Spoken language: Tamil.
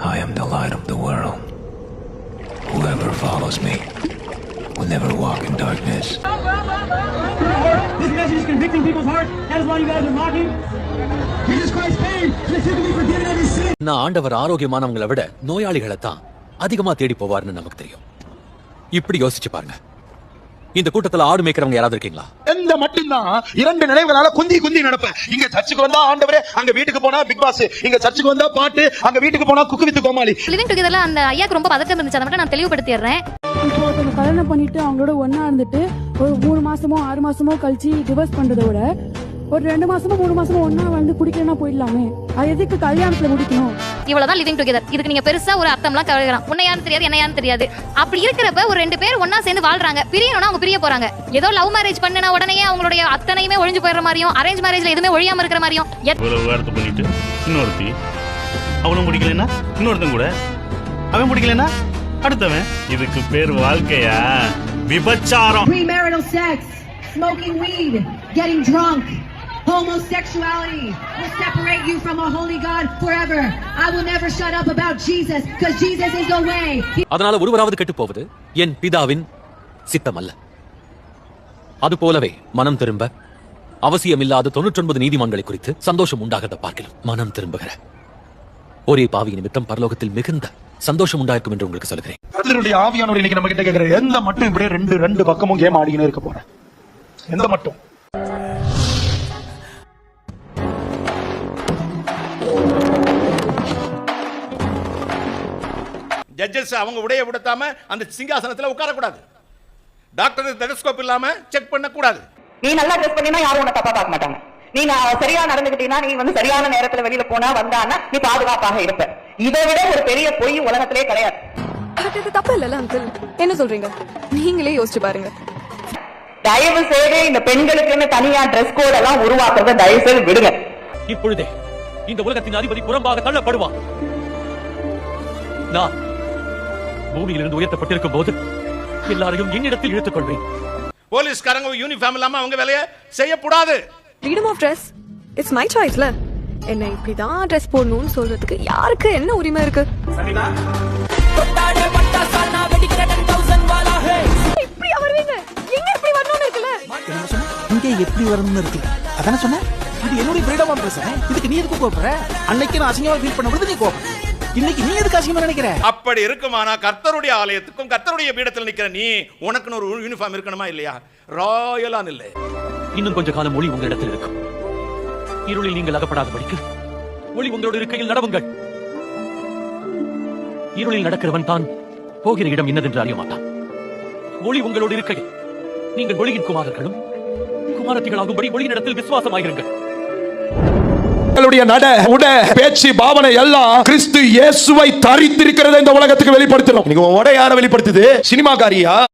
I am the light of the world. Whoever follows me will never walk in darkness. This message is convicting people's hearts. That is why you guys are mocking. Jesus Christ paid specifically for forgiving every sin. நான் ஆண்டவர் ஆரோக்கியமானவங்களை விட நோயாளிகளை தான் அதிகமா தேடி போவார்னு நமக்கு தெரியும். இப்படி யோசிச்சு பாருங்க. இந்த கூட்டத்துல ஆடு மேய்க்கிறவங்க யாராவது இருக்கீங்களா? எந்த மட்டும்தான் இரண்டு நினைவுகளால குந்தி நடப்பேன். இங்க சர்ச்சுக்கு வந்தா ஆண்டவரே, அங்க வீட்டுக்கு போனா பிக் பாஸ், இங்க சர்ச்சுக்கு வந்தா பாட்டு, அங்க வீட்டுக்கு போனா குக்கு வித்து கோமாளி. லிவிங் டுகெதர்ல அந்த ஐயாக்கு ரொம்ப பதட்டம் இருந்துச்சு. அதை மட்டும் நான் தெளிவுபடுத்திடுறேன். இப்போ ஒருத்தவங்க கல்யாணம் பண்ணிட்டு அவங்களோட ஒன்னா இருந்துட்டு ஒரு 3 மாசமோ 6 மாசமோ கழிச்சு டிவோர்ஸ் பண்றதை விட ஒரு 2 மாசமோ 3 மாசமோ ஒன்னா வந்து குடிக்கணும்னா போயிடலாமே. அது எதுக்கு கல்யாணத்துல முடிக்கணும்? இவ்வளவுதான் லிவிங் டுகெதர். இதுக்கு நீங்க பெருசா ஒரு அர்த்தம்லாம் கவலைக்கலாம். உன்னை யாரும் தெரியாது, என்ன யாரும் தெரியாது. அப்படி இருக்கிறப்ப ஒரு 2 பேர் ஒன்னா சேர்ந்து வாழ்றாங்க. பிரியணும்னா அவங்க பிரிய போறாங்க. ஏதோ லவ் மேரேஜ் பண்ணனா உடனே அவங்களுடைய அத்தனையுமே ஒழிஞ்சு போயிடுற மாதிரியும், அரேஞ்ச் மேரேஜ்ல எதுவுமே ஒழியாம இருக்கிற மாதிரியும். இவ்வளவு வார்த்தை பண்ணிட்டு இன்னொருத்தி அவனும் பிடிக்கலன்னா இன்னொருத்தன் கூட அவன் பிடிக்கலன்னா அடுத்தவன். இதுக்கு பேர் வாழ்க்கையா? விபச்சாரம். Premarital sex, smoking weed, getting drunk, homosexuality will separate you from a holy God forever. I will never shut up about Jesus because Jesus is the way. அதனால ஒருவராவது கெட்டு போவது என் பிதாவின் சித்தம் அல்ல. அது போலவே மனம் திரும்ப அவசியமில்லாத 99 நீதிமான்களை குறித்து சந்தோஷம் உண்டாகிறத பார்க்கலாம். மனம் திரும்புகிற ஒரே பாவி நிமித்தம் பரலோகத்தில் மிகுந்த சந்தோஷம் உண்டாயிருக்கும் என்று உங்களுக்கு சொல்கிறேன். கர்த்தருடைய ஆவியானவர் இன்னைக்கு நம்ம கிட்ட கேக்குற எந்த மட்டும் இப்படியே ரெண்டு பக்கமும் கேம் ஆடிக்கினே இருக்க போறேன். எந்த மட்டும் ஜட்ஜஸ் அவங்க உடைய விடுத்தாம அந்த சிங்காசனத்துல உட்காரக்கூடாது. டாக்டர் டெலஸ்கோப் இல்லாம செக் பண்ணக்கூடாது. நீ நல்லா ட்ரெஸ் பண்ணினா யாரும் உன்னை தப்பா பார்க்க மாட்டாங்க. நீ சரியா நடந்துக்கிட்டீங்கன்னா, நீ வந்து சரியான நேரத்துல வெளியில போனா வந்தான்னா நீ பாதுகாப்பாக இருப்ப. இதை விட ஒரு பெரிய பொய் உலகத்திலே கிடையாது. அது தப்பு இல்ல அங்கிள், என்ன சொல்றீங்க? நீங்களே யோசிச்சு பாருங்க. தயவு செய்து இந்த பெண்களுக்குன்னு தனியா ட்ரெஸ் கோட் எல்லாம் உருவாக்குறத தயவு செய்து விடுங்க. இப்பொழுதே இந்த உலகத்தின் அதிபதி புறம்பாக தள்ளப்படுவான். நான் பூமியிலிருந்து உயர்த்தப்பட்டிருக்கும் போது எல்லாரையும் என்னிடத்தில் இழுத்துக் கொள்வேன். போலீஸ்காரங்க யூனிஃபார்ம் இல்லாம அவங்க வேலையை செய்யக்கூடாது. Freedom of dress it's my சாய்ஸ்ல. என்ன இப்படிதான் ட்ரெஸ் போடணும்னு சொல்றதுக்கு யாருக்கு என்ன உரிமை இருக்கு? இப்படி வருவீங்க, எங்க இப்படி வரணும்னு இருக்குல்ல? இங்க எப்படி வரணும்னு இருக்கு அதானே சொன்னேன். இது என்னுடைய ஃப்ரீடம் ஆஃப் ட்ரெஸ். இதுக்கு நீ எதுக்கு கோபப்படுற? அன்னைக்கு நான் அசிங்கமா ஃபீல் பண்ணும்போது நீ கோபப்படுற. இன்னைக்கு நீ எதுக்கு அசிங்கமா நினைக்கிற? அப்படி இருக்குமானா கர்த்தருடைய ஆலயத்துக்கும் கர்த்தருடைய பீடத்தில் நிக்கிற நீ உனக்குன்னு ஒரு யூனிஃபார்ம் இருக்கணுமா இல்லையா? ராயலான் இல்லை. இன்னும் கொஞ்ச காலம் ஒளி உங்களிடத்தில் இருக்கும். இருளில் நீங்கள் அகப்படாதபடிக்கு ஒளி உங்களோட இருக்கையில் நடவுங்கள். இருளில் நடக்கிறவன் தான் போகிற இடம் என்னதென்று அறிய மாட்டான். ஒளி உங்களோடு இருக்கையில் நீங்கள் ஒளியின் குமாரர்களும் குமாரத்திகளாகும்படி ஒளியினிடத்தில் விசுவாசமாயிருங்கள். உங்களுடைய நட உட பேச்சு பாவனை எல்லாம் கிறிஸ்து இயேசுவை தரித்திருக்கிறதை இந்த உலகத்துக்கு வெளிப்படுத்தணும். நீங்க உடைய யாரை வெளிப்படுத்துது? சினிமாக்காரியா?